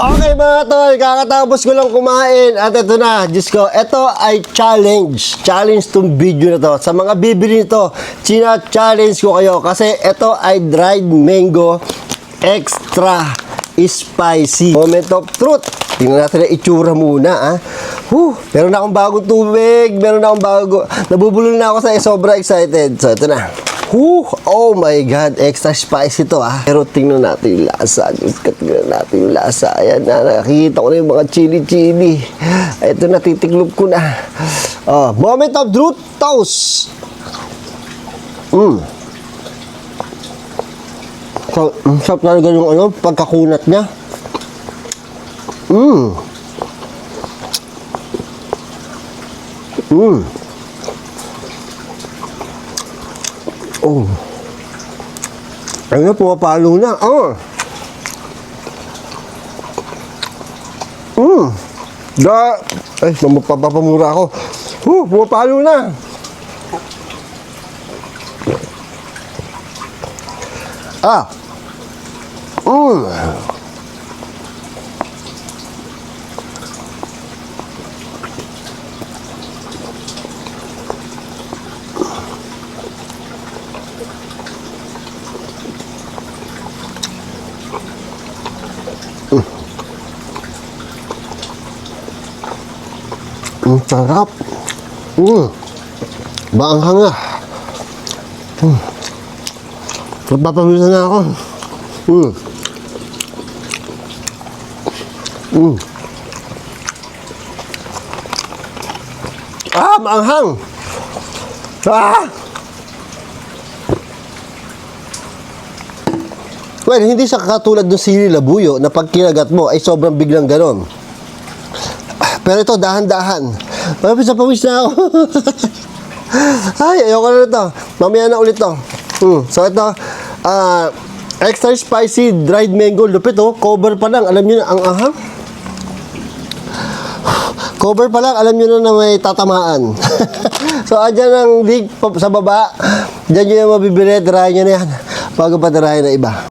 Okay mga tol, kakatapos ko lang kumain at ito na, Diyos ko, ito ay challenge tong video na to. Sa mga bibili nito, challenge ko kayo kasi ito ay dried mango extra spicy. Moment of truth. Tingnan natin ang itsura muna, ha. Meron na akong bagong tubig, nabubulol na ako sa sobrang excited. So ito na. Oh my God, extra spicy to, ha. Pero tingnan natin yung lasa. Tingnan natin yung lasa. Ayan na, nakikita ko na yung mga chili. Ito na, titiklop ko na. Moment of truth, toast. So, sarap talaga yung pagkakunat niya. Ayun na, pumapalo na. Ay, mapapamura ako. Pumapalo na. Ang sarap. Maanghang nga. Napapamisa na ako. Maanghang. Well, hindi siya katulad ng sili labuyo na pag kinagat mo ay sobrang biglang ganon. Pero ito, dahan-dahan. Pawis na ako. Ay, ayoko na ito. Mamaya na ulit to. So ito, extra spicy dried mango. Lupit, cover pa lang. Alam nyo na, ang ahang. Cover pa lang, alam nyo na may tatamaan. So, andyan ang link sa baba. Diyan nyo yung mabibili. Tirahin nyo na yan. Bago pa tirahin na iba.